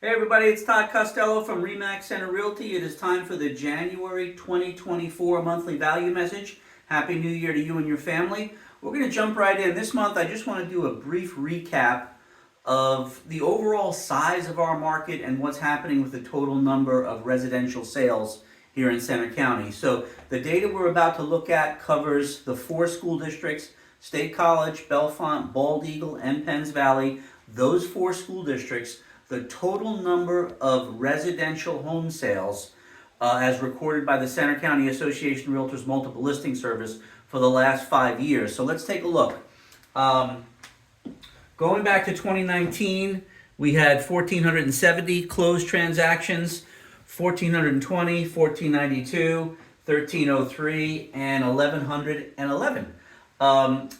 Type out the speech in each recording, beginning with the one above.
Hey everybody, it's Todd Costello from RE/MAX Center Realty. It is time for the January 2024 monthly value message. Happy New Year to you and your family. We're going to jump right in. This month I just want to do a brief recap of the overall size of our market and what's happening with the total number of residential sales here in Center County. So the data we're about to look at covers the 4 school districts: State College, Bellefonte, Bald Eagle, and Penns Valley. Those 4 school districts, the total number of residential home sales as recorded by the Center County Association of Realtors Multiple Listing Service for the last 5 years. So let's take a look. Going back to 2019, we had 1,470 closed transactions, 1,420, 1,492, 1,303, and 1,111.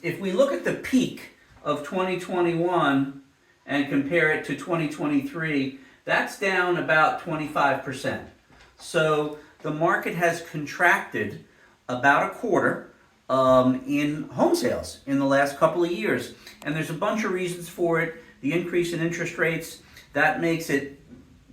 If we look at the peak of 2021 and compare it to 2023, that's down about 25%. So the market has contracted about a quarter in home sales in the last couple of years. And there's a bunch of reasons for it. The increase in interest rates, that makes it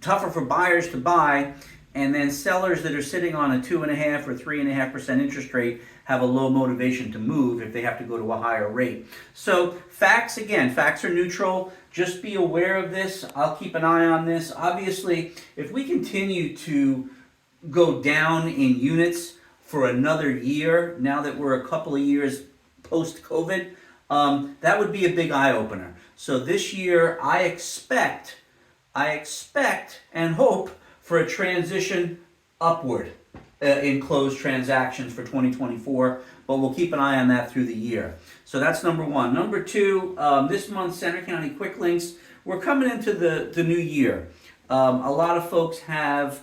tougher for buyers to buy. And then sellers that are sitting on a 2.5% or 3.5% interest rate have a low motivation to move if they have to go to a higher rate. So facts are neutral. Just be aware of this. I'll keep an eye on this. Obviously, if we continue to go down in units for another year, now that we're a couple of years post-COVID, that would be a big eye-opener. So this year, I expect and hope for a transition upward in closed transactions for 2024, but we'll keep an eye on that through the year. So that's number one. Number two, this month, Center County Quick Links, we're coming into the new year. A lot of folks have,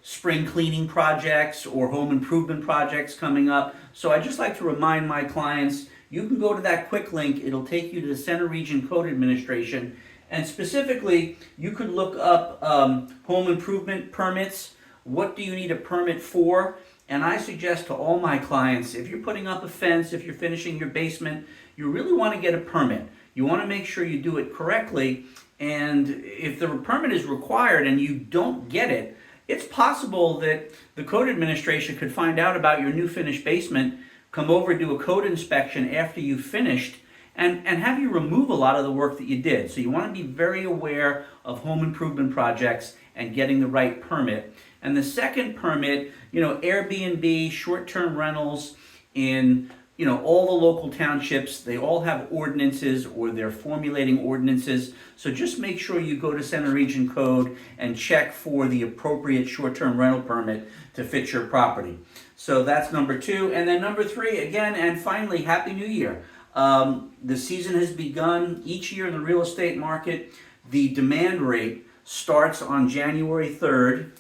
spring cleaning projects or home improvement projects coming up. So I just like to remind my clients, you can go to that quick link. It'll take you to the Center Region Code Administration. And specifically, you could look up home improvement permits. What do you need a permit for? And I suggest to all my clients, if you're putting up a fence, if you're finishing your basement, you really want to get a permit. You want to make sure you do it correctly. And if the permit is required and you don't get it, it's possible that the code administration could find out about your new finished basement, come over, do a code inspection after you've finished, and have you remove a lot of the work that you did. So you want to be very aware of home improvement projects and getting the right permit. And the second permit, Airbnb, short-term rentals in, all the local townships, they all have ordinances or they're formulating ordinances. So just make sure you go to Center Region Code and check for the appropriate short-term rental permit to fit your property. So that's number two. And then number three, again, and finally, Happy New Year. The season has begun. Each year in the real estate market, the demand rate starts on January 3rd.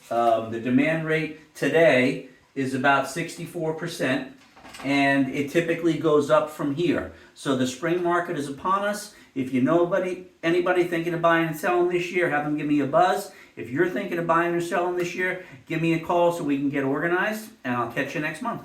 The demand rate today is about 64%, and it typically goes up from here. So the spring market is upon us. If you know anybody thinking of buying and selling this year, have them give me a buzz. If you're thinking of buying or selling this year, give me a call so we can get organized, and I'll catch you next month.